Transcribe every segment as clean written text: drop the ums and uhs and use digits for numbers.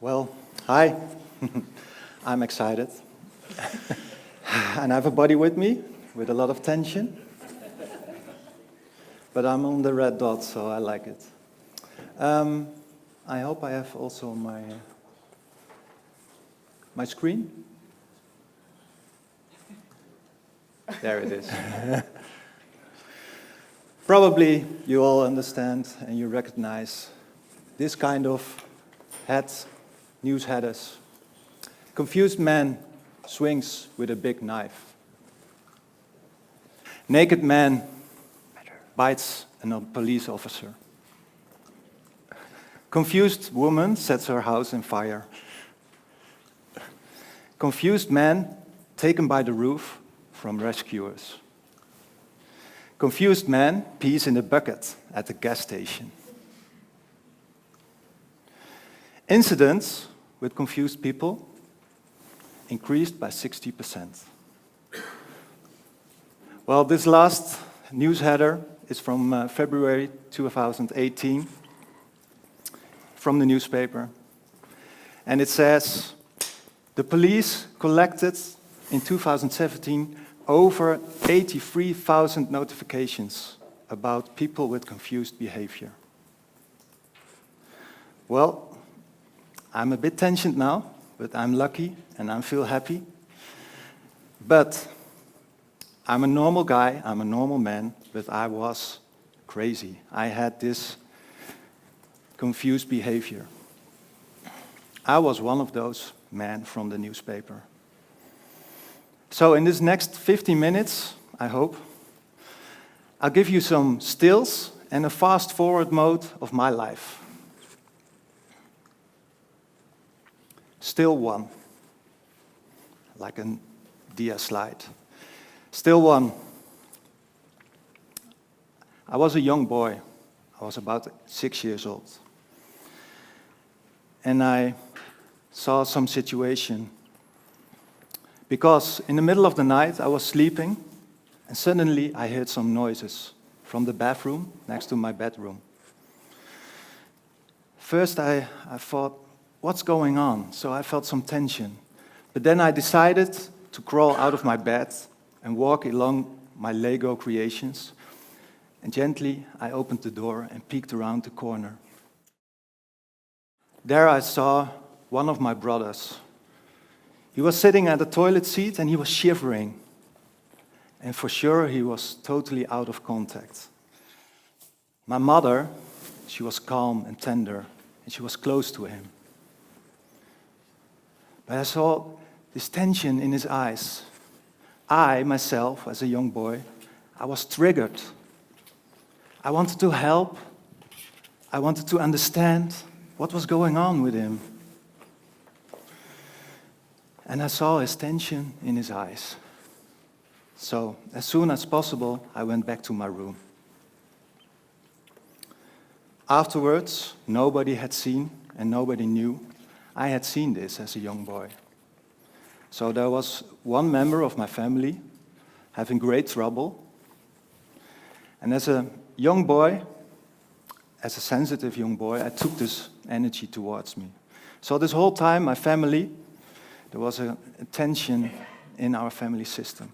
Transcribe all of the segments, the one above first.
Well, hi. I'm excited. And I have a buddy with me with a lot of tension. But I'm on the red dot, so I like it. I hope I have also my screen. There it is. Probably you all understand and you recognize this kind of news headers. Confused man swings with a big knife. Naked man bites a police officer. Confused woman sets her house on fire. Confused man taken by the roof from rescuers. Confused man pees in a bucket at the gas station. Incidents with confused people increased by 60%. Well, this last news header is from February 2018 from the newspaper. And it says, the police collected in 2017 over 83,000 notifications about people with confused behavior. Well, I'm a bit tensioned now, but I'm lucky and I feel happy. But I'm a normal guy, I'm a normal man, but I was crazy. I had this confused behavior. I was one of those men from the newspaper. So in this next 15 minutes, I hope, I'll give you some stills and a fast-forward mode of my life. Still one, like a dia slide. Still one. I was a young boy. I was about 6 years old. And I saw some situation. Because in the middle of the night, I was sleeping, and suddenly I heard some noises from the bathroom next to my bedroom. First, I thought, what's going on? So I felt some tension. But then I decided to crawl out of my bed and walk along my Lego creations. And gently, I opened the door and peeked around the corner. There I saw one of my brothers. He was sitting at the toilet seat and he was shivering. And for sure, he was totally out of contact. My mother, she was calm and tender, and she was close to him. But I saw this tension in his eyes. I, myself, as a young boy, I was triggered. I wanted to help. I wanted to understand what was going on with him. And I saw his tension in his eyes. So, as soon as possible, I went back to my room. Afterwards, nobody had seen and nobody knew I had seen this as a young boy. So there was one member of my family having great trouble. And as a young boy, as a sensitive young boy, I took this energy towards me. So this whole time, my family, there was a tension in our family system.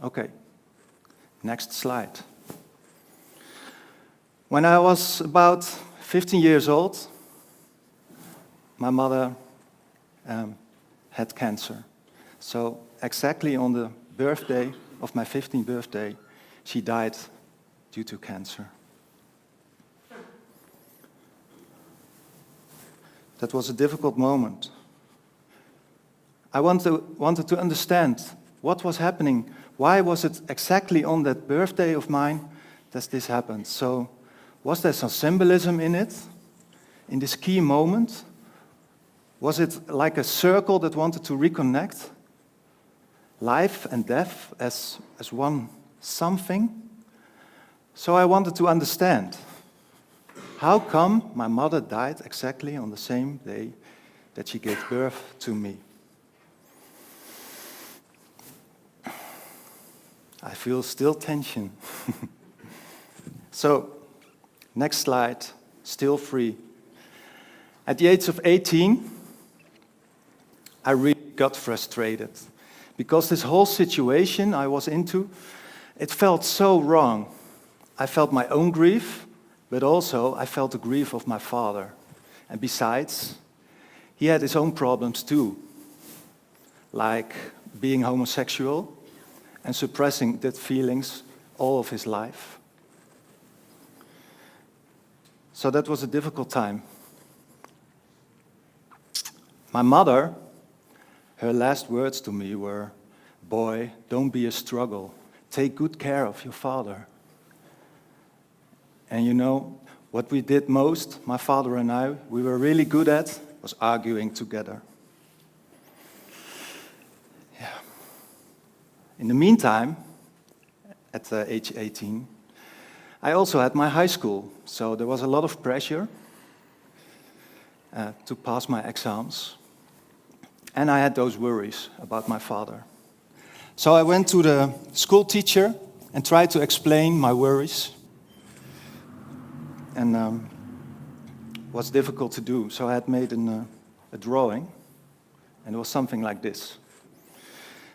Okay, next slide. When I was about 15 years old, my mother had cancer. So exactly on the birthday of my 15th birthday, she died due to cancer. That was a difficult moment. I wanted to understand what was happening. Why was it exactly on that birthday of mine that this happened? So was there some symbolism in it, in this key moment? Was it like a circle that wanted to reconnect life and death as one something? So I wanted to understand, how come my mother died exactly on the same day that she gave birth to me? I feel still tension. So, next slide, still free. At the age of 18, I really got frustrated because this whole situation I was into, it felt so wrong. I felt my own grief, but also I felt the grief of my father. And besides, he had his own problems too, like being homosexual and suppressing that feelings all of his life. So that was a difficult time. My mother, her last words to me were, "Boy, don't be a struggle. Take good care of your father." And you know, what we did most, my father and I, we were really good at, was arguing together. Yeah. In the meantime, at age 18, I also had my high school, so there was a lot of pressure to pass my exams. And I had those worries about my father. So I went to the school teacher and tried to explain my worries. And it was difficult to do, so I had made a drawing, and it was something like this.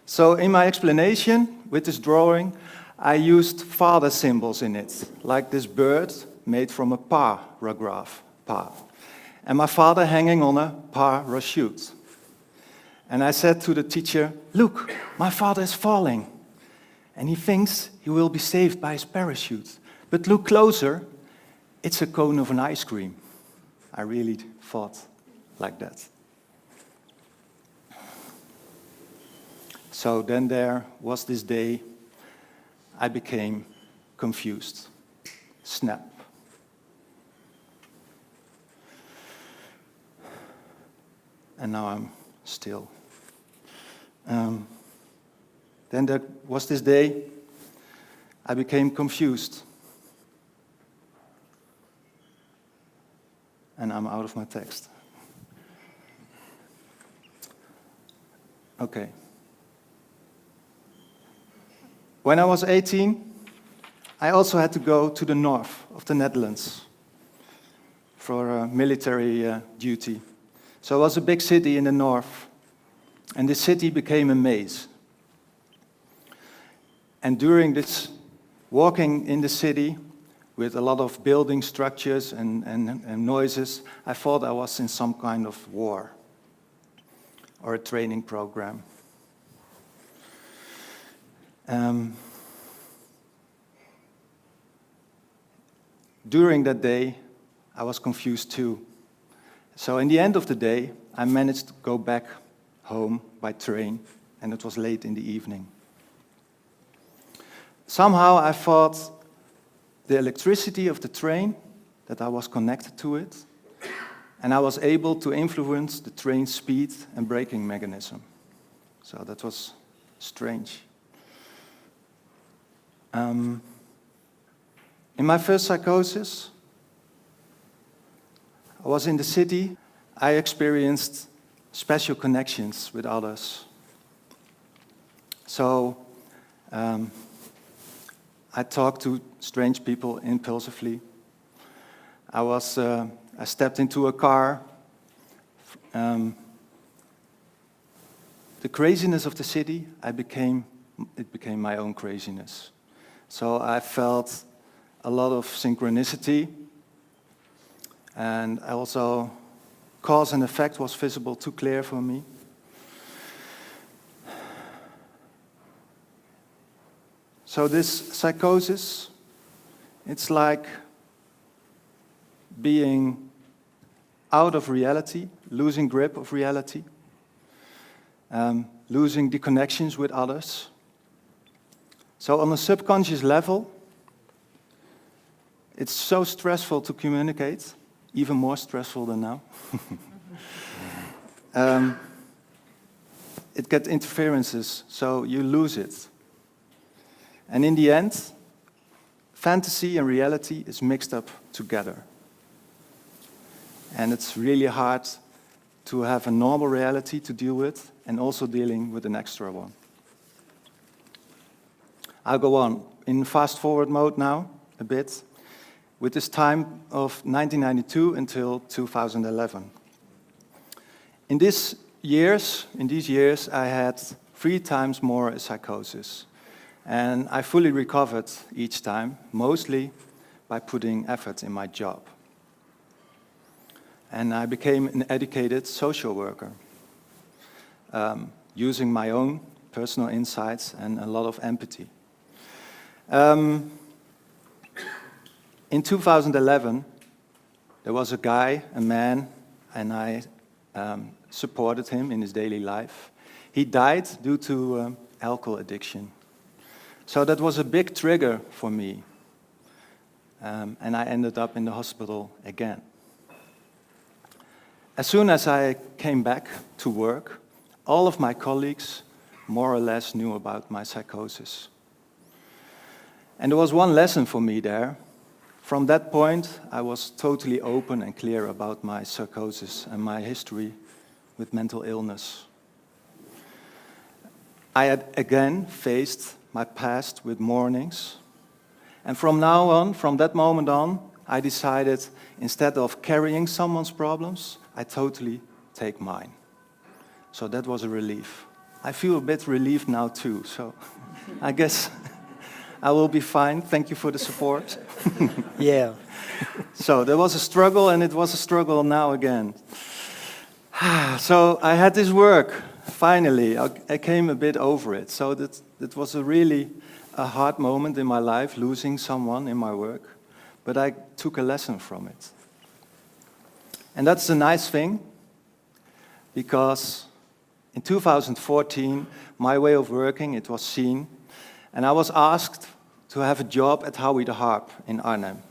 So in my explanation with this drawing, I used father symbols in it, like this bird made from a paragraph, pa, and my father hanging on a parachute. And I said to the teacher, "Look, my father is falling, and he thinks he will be saved by his parachute. But look closer, it's a cone of an ice cream." I really thought like that. So then there was this day I became confused. Snap. And now I'm still. Then there was this day I became confused. And I'm out of my text. Okay. When I was 18, I also had to go to the north of the Netherlands for military duty. So it was a big city in the north, and the city became a maze. And during this walking in the city, with a lot of building structures and noises, I thought I was in some kind of war or a training program. During that day, I was confused too. So in the end of the day, I managed to go back home by train, and it was late in the evening. Somehow I thought the electricity of the train, that I was connected to it, and I was able to influence the train's speed and braking mechanism. So that was strange. In my first psychosis, I was in the city. I experienced special connections with others. So I talked to strange people impulsively. I stepped into a car. The craziness of the city, it became my own craziness. So I felt a lot of synchronicity, and also cause and effect was visible, too clear for me. So this psychosis, it's like being out of reality, losing grip of reality, losing the connections with others. So on a subconscious level, it's so stressful to communicate, even more stressful than now. It gets interferences, so you lose it. And in the end, fantasy and reality is mixed up together. And it's really hard to have a normal reality to deal with, and also dealing with an extra one. I'll go on in fast-forward mode now, a bit, with this time of 1992 until 2011. In these years, I had 3 times more a psychosis. And I fully recovered each time, mostly by putting effort in my job. And I became an educated social worker, using my own personal insights and a lot of empathy. In 2011, there was a guy, a man, and I supported him in his daily life. He died due to alcohol addiction. So that was a big trigger for me. And I ended up in the hospital again. As soon as I came back to work, all of my colleagues more or less knew about my psychosis. And there was one lesson for me there. From that point, I was totally open and clear about my psychosis and my history with mental illness. I had again faced my past with mournings. And from now on, from that moment on, I decided instead of carrying someone's problems, I totally take mine. So that was a relief. I feel a bit relieved now too, so I guess I will be fine. Thank you for the support. Yeah. So there was a struggle, and it was a struggle now again. So I had this work, finally. I came a bit over it. So that was really a hard moment in my life, losing someone in my work. But I took a lesson from it. And that's a nice thing, because in 2014, my way of working, it was seen, and I was asked to have a job at We Harp in Arnhem.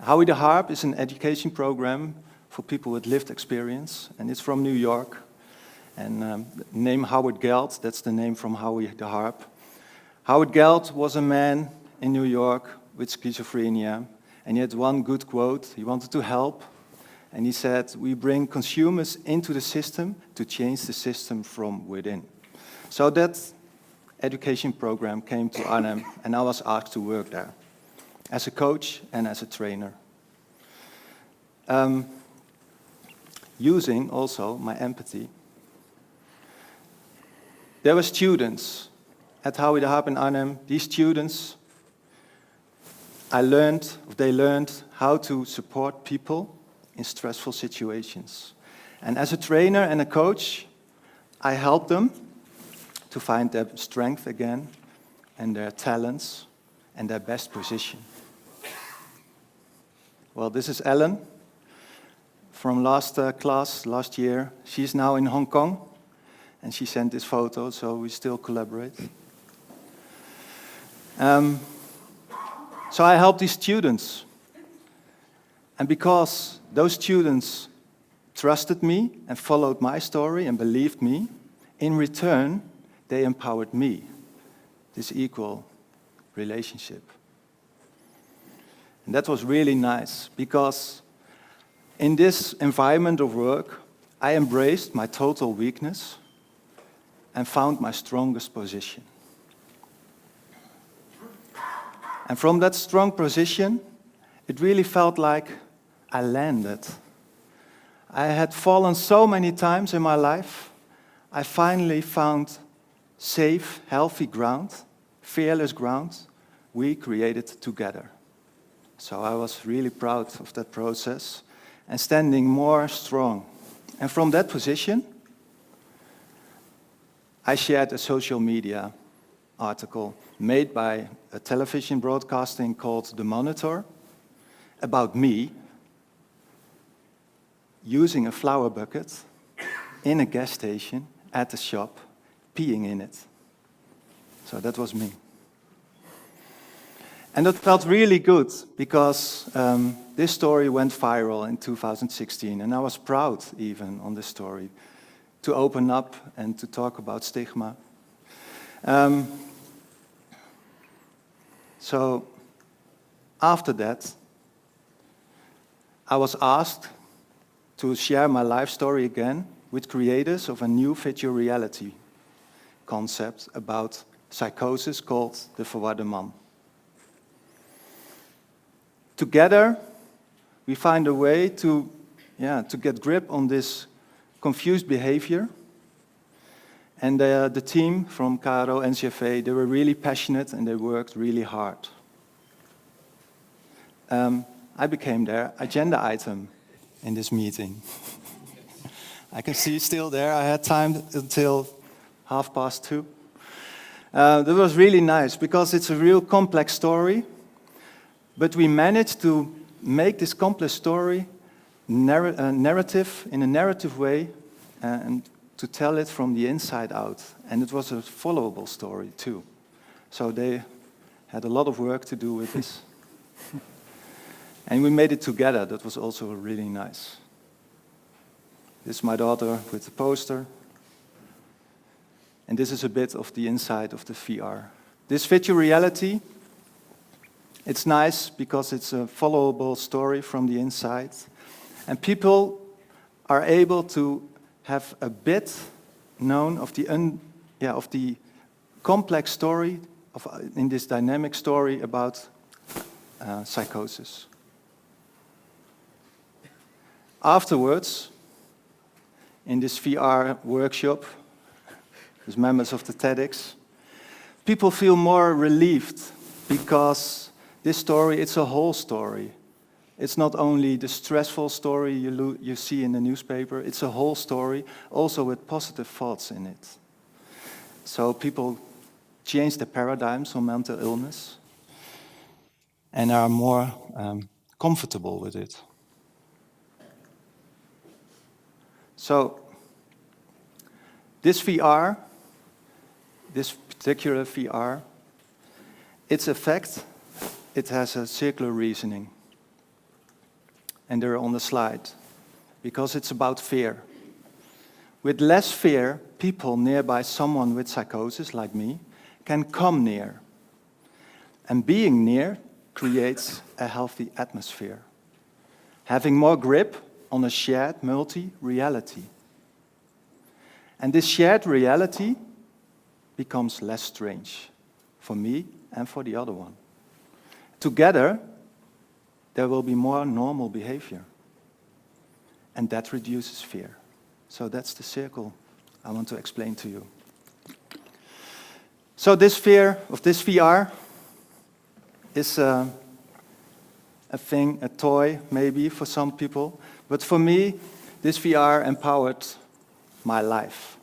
We Harp is an education program for people with lived experience, and it's from New York. And the name Howard Geld, that's the name from We Harp. Howard Geld was a man in New York with schizophrenia, and he had one good quote. He wanted to help, and he said, "We bring consumers into the system to change the system from within." So that education program came to Arnhem, and I was asked to work there as a coach and as a trainer. Using also my empathy. There were students at We Harp in Arnhem. These students, they learned how to support people in stressful situations. And as a trainer and a coach, I helped them to find their strength again and their talents and their best position. Well, this is Ellen from last class, last year. She's now in Hong Kong, and she sent this photo, so we still collaborate. So I helped these students. And because those students trusted me and followed my story and believed me, in return, they empowered me, this equal relationship. And that was really nice, because in this environment of work, I embraced my total weakness and found my strongest position. And from that strong position, it really felt like I landed. I had fallen so many times in my life. I finally found safe, healthy ground, fearless ground we created together. So I was really proud of that process and standing more strong. And from that position, I shared a social media article made by a television broadcasting called The Monitor about me using a flower bucket in a gas station at a shop, peeing in it. So that was me. And that felt really good, because this story went viral in 2016, and I was proud even on this story to open up and to talk about stigma. So after that, I was asked to share my life story again with creators of a new virtual reality concept about psychosis called the Verwarde Man. Together, we find a way to get grip on this confused behavior. And the team from KRO and NCFA, they were really passionate and they worked really hard. I became their agenda item in this meeting. I can see still there, I had time until 2:30. That was really nice because it's a real complex story, but we managed to make this complex story narrative in a narrative way and to tell it from the inside out. And it was a followable story too. So they had a lot of work to do with this. And we made it together. That was also really nice. This is my daughter with the poster. And this is a bit of the inside of the VR. This virtual reality, it's nice because it's a followable story from the inside. And people are able to have a bit known of the complex story in this dynamic story about psychosis. Afterwards, in this VR workshop, as members of the TEDx, people feel more relieved because this story, it's a whole story. It's not only the stressful story you see in the newspaper, it's a whole story, also with positive thoughts in it. So people change their paradigms on mental illness and are more comfortable with it. So this VR, this particular VR, its effect, it has a circular reasoning. And they're on the slide, because it's about fear. With less fear, people nearby someone with psychosis, like me, can come near. And being near creates a healthy atmosphere, having more grip on a shared multi-reality. And this shared reality becomes less strange for me and for the other one. Together, there will be more normal behavior. And that reduces fear. So that's the circle I want to explain to you. So this fear of this VR is a thing, a toy maybe for some people. But for me, this VR empowered my life.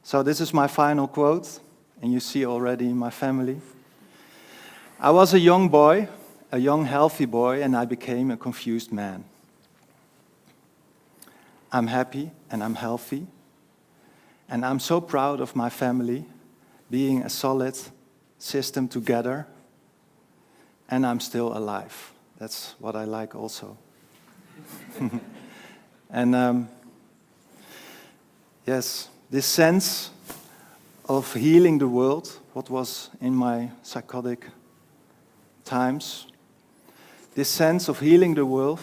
So this is my final quote, and you see already my family. I was a young boy, a young healthy boy, and I became a confused man. I'm happy and I'm healthy, and I'm so proud of my family being a solid system together, and I'm still alive. That's what I like also. And yes, this sense of healing the world, what was in my psychotic times, this sense of healing the world,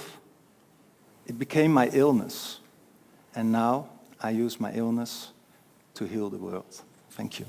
it became my illness. And now I use my illness to heal the world. Thank you.